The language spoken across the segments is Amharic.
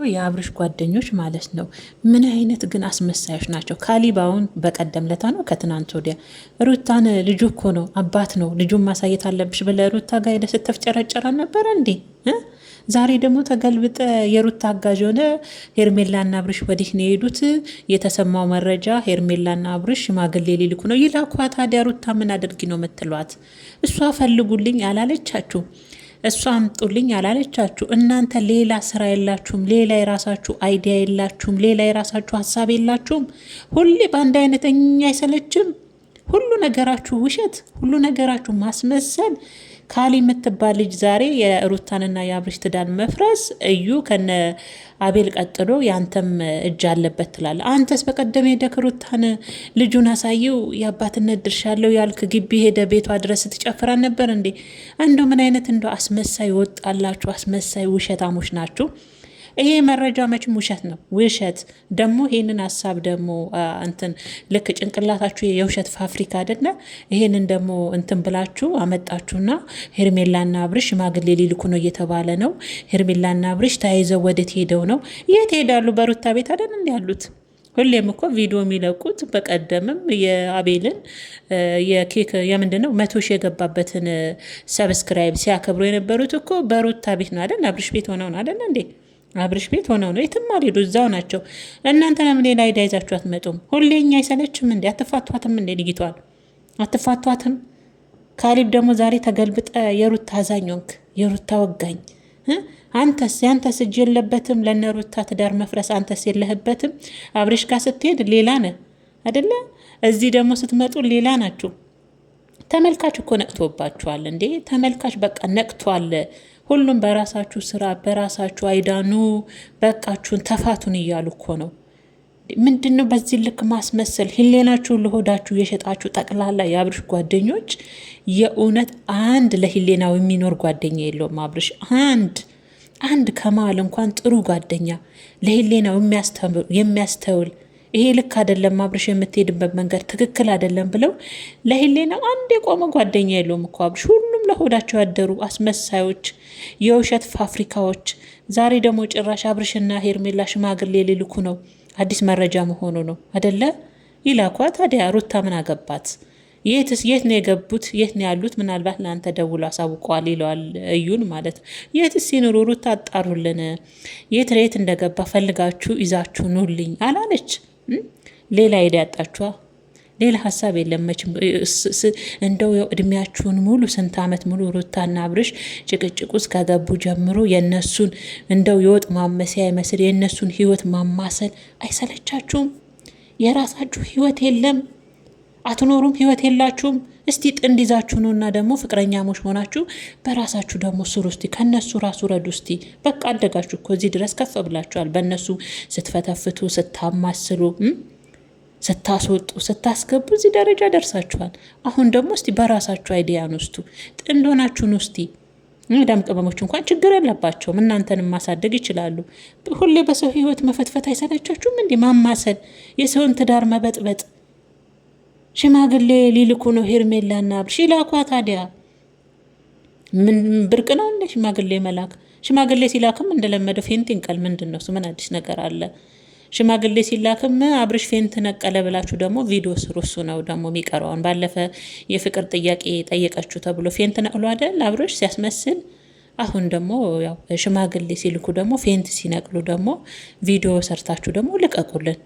የአብርሽ ጓደኞች ማለት ነው። ምን አይነት ግን አስመሳዮች ናቸው። ካሊባውን በቀደም ለታ ነው ከትናንት ወዲያ ሩታን ልጁ እኮ ነው አባት ነው ልጁን ማሳየት አለብሽ ብለ ሩታ ጋር ሄደ ስትፍጨረጨራ ነበረ እንዴ? ዛሬ ደግሞ ተገልብጠ የሩታ አጋዥ ሆነ። ሄርሜላና አብርሽ ወዲህ ነው የሄዱት። የተሰማው መረጃ ሄርሜላና አብርሽ ሽማግሌ ሊልኩ ነው። ይላኳ ታዲያ ሩታ ምን አድርጊ ነው የምትሏት? እሷ ፈልጉልኝ አላለቻችሁ? እሷ አምጡልኝ አላለቻችሁ? እናንተ ሌላ ስራ የላችሁም? ሌላ የራሳችሁ አይዲያ የላችሁም? ሌላ የራሳችሁ ሀሳብ የላችሁም? ሁሌ በአንድ አይነት እኛ አይሰለችም? ሁሉ ነገራችሁ ውሸት፣ ሁሉ ነገራችሁ ማስመሰል። ካሊ የምትባል ልጅ ዛሬ የሩታንና የአብርሽ ትዳር መፍረስ እዩ ከነ አቤል ቀጥሎ ያንተም እጅ አለበት ትላለ። አንተስ በቀደም ሄደክ ሩታን ልጁን አሳየው የአባትነት ድርሻ አለው ያልክ ግቢ ሄደ ቤቷ ድረስ ትጨፍራን ነበር እንዴ? እንደው ምን አይነት እንደው አስመሳይ ወጣላችሁ፣ አስመሳይ ውሸታሞች ናችሁ። ይሄ መረጃ መቼም ውሸት ነው። ውሸት ደግሞ ይሄንን ሀሳብ ደግሞ እንትን ልክ ጭንቅላታችሁ የውሸት ፋብሪካ አይደለ? ይሄንን ደግሞ እንትን ብላችሁ አመጣችሁና ሄርሜላና አብርሽ ሽማግሌ ሊልኩ ነው እየተባለ ነው። ሄርሜላና አብርሽ ተያይዘው ወዴት ሄደው ነው? የት ሄዳሉ? በሩታ ቤት አይደል እንዲ ያሉት? ሁሌም እኮ ቪዲዮ የሚለቁት በቀደምም የአቤልን የኬክ የምንድነው 100 ሺህ የገባበትን ሰብስክራይብ ሲያከብሩ የነበሩት እኮ በሩታ ቤት ነው አይደል? አብርሽ ቤት ሆነው ነው አይደል እንዴ? አብርሽ ቤት ሆነው ነው። የትም አልሄዱ፣ እዛው ናቸው። እናንተ ለምን ሌላ አይዳ ይዛችሁ አትመጡም? ሁሌኛ አይሰለችም እንዴ? አትፋቷትም እንዴ? ልጅቷን አትፋቷትም? ካሊብ ደግሞ ዛሬ ተገልብጠ የሩታ አዛኝ ሆንክ፣ የሩታ ወጋኝ። ያንተስ እጅ የለበትም ለነ ሩታ ትዳር መፍረስ፣ አንተስ የለህበትም። አብርሽ ጋር ስትሄድ ሌላ ነህ አይደለ? እዚህ ደግሞ ስትመጡ ሌላ ናችሁ። ተመልካች እኮ ነቅቶባችኋል እንዴ? ተመልካች በቃ ነቅቷል። ሁሉም በራሳችሁ ስራ በራሳችሁ አይዳኑ፣ በቃችሁን ተፋቱን እያሉ እኮ ነው። ምንድን ነው በዚህ ልክ ማስመሰል? ሂሌናችሁን ለሆዳችሁ የሸጣችሁ ጠቅላላ የአብርሽ ጓደኞች። የእውነት አንድ ለሂሌናው የሚኖር ጓደኛ የለውም አብርሽ። አንድ ከመሀል እንኳን ጥሩ ጓደኛ ለሂሌናው የሚያስተውል ይሄ ልክ አይደለም አብርሽ፣ የምትሄድበት መንገድ ትክክል አይደለም ብለው ለሂሌናው አንድ የቆመ ጓደኛ የለውም እኮ አብርሽ። ሁሉም ለሆዳቸው ያደሩ አስመሳዮች፣ የውሸት ፋብሪካዎች። ዛሬ ደግሞ ጭራሽ አብርሽና ሄርሜላ ሽማግሌ ሊልኩ ነው። አዲስ መረጃ መሆኑ ነው አይደለ? ይላኳ ታዲያ። ሩታ ምን አገባት? የት ነው የገቡት? የት ነው ያሉት? ምናልባት ለአንተ ደውሎ አሳውቀዋል ይለዋል እዩን ማለት ነው። የትስ ሲኖሩ ሩታ አጣሩልን፣ የት ለየት እንደገባ ፈልጋችሁ ይዛችሁ ኑልኝ አላለች? ሌላ ሄዳ ያጣችኋ ሌላ ሀሳብ የለም መቼም። እንደው እድሜያችሁን ሙሉ ስንት ዓመት ሙሉ ሩታና አብርሽ ጭቅጭቅ ውስጥ ከገቡ ጀምሮ የነሱን እንደው የወጥ ማመሰያ ይመስል የነሱን ህይወት ማማሰል አይሰለቻችሁም? የራሳችሁ ህይወት የለም? አትኖሩም? ህይወት የላችሁም? እስቲ ጥንድ ይዛችሁ ነውና ደግሞ ፍቅረኛሞች ሆናችሁ በራሳችሁ ደግሞ ስሩ። እስቲ ከነሱ ራሱ ረዱ። እስቲ በቃ አደጋችሁ እኮ እዚህ ድረስ ከፍ ብላችኋል። በእነሱ ስትፈተፍቱ፣ ስታማስሉ፣ ስታስወጡ፣ ስታስገቡ እዚህ ደረጃ ደርሳችኋል። አሁን ደግሞ እስቲ በራሳችሁ አይዲያን ውስጡ ጥንድ ሆናችሁን ውስቲ ደም ቅመሞች እንኳን ችግር የለባቸውም፣ እናንተንም ማሳደግ ይችላሉ። ሁሌ በሰው ህይወት መፈትፈት አይሰለቻችሁም? እንዲህ ማማሰል፣ የሰውን ትዳር መበጥበጥ። ሽማግሌ ሊልኩ ነው ሄርሜላና አብርሽ። ይላኳ ታዲያ። ምን ብርቅ ነው እንደ ሽማግሌ መላክ? ሽማግሌ ሲላክም እንደለመደው ፌንት ይንቀል። ምንድን ነው እሱ? ምን አዲስ ነገር አለ? ሽማግሌ ሲላክም አብርሽ ፌንት ነቀለ ብላችሁ ደግሞ ቪዲዮ ስሩ። እሱ ነው ደግሞ የሚቀረውን። ባለፈ የፍቅር ጥያቄ ጠየቀችሁ ተብሎ ፌንት ነቅሎ አይደል አብርሽ ሲያስመስል። አሁን ደግሞ ያው ሽማግሌ ሲልኩ ደግሞ ፌንት ሲነቅሉ ደግሞ ቪዲዮ ሰርታችሁ ደግሞ ልቀቁልን።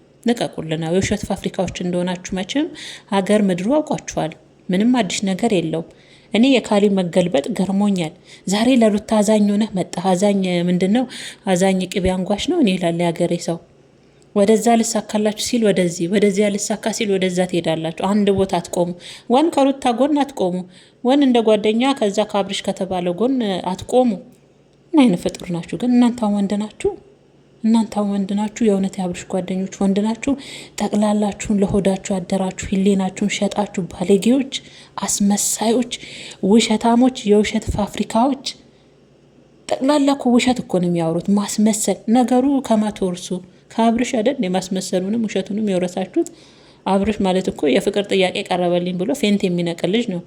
የውሸት ፋብሪካዎች እንደሆናችሁ መቼም ሀገር ምድሩ አውቋችኋል። ምንም አዲስ ነገር የለውም። እኔ የካሊ መገልበጥ ገርሞኛል። ዛሬ ለሩታ አዛኝ ሆነህ መጣ። አዛኝ ምንድን ነው? አዛኝ ቅቤ አንጓሽ ነው እኔ ላለ ሀገሬ ሰው። ወደዛ ልሳካላችሁ ሲል ወደዚያ ልሳካ ሲል ወደዛ ትሄዳላችሁ። አንድ ቦታ አትቆሙ። ወን ከሩታ ጎን አትቆሙ፣ ወን እንደ ጓደኛ ከዛ ከአብርሽ ከተባለ ጎን አትቆሙ። ምን አይነት ፍጡር ናችሁ ግን እናንተ? ወንድ ናችሁ እናንተ? ወንድ ናችሁ? የእውነት የአብርሽ ጓደኞች ወንድ ናችሁ? ጠቅላላችሁን ለሆዳችሁ አደራችሁ፣ ሂሌናችሁን ሸጣችሁ፣ ባለጌዎች፣ አስመሳዮች፣ ውሸታሞች፣ የውሸት ፋብሪካዎች። ጠቅላላ እኮ ውሸት እኮ ነው የሚያወሩት፣ ማስመሰል። ነገሩ ከማትወርሱ ከአብርሽ አይደል የማስመሰሉንም ውሸቱንም የወረሳችሁት። አብርሽ ማለት እኮ የፍቅር ጥያቄ ቀረበልኝ ብሎ ፌንት የሚነቅል ልጅ ነው።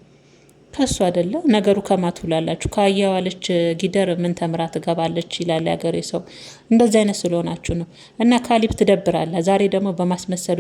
ከሱ አይደለ ነገሩ። ከማትውላላችሁ ካያዋለች ጊደር ምን ተምራ ትገባለች ይላል ያገሬ ሰው። እንደዚህ አይነት ስለሆናችሁ ነው። እና ካሊብ ትደብራለህ። ዛሬ ደግሞ በማስመሰሉ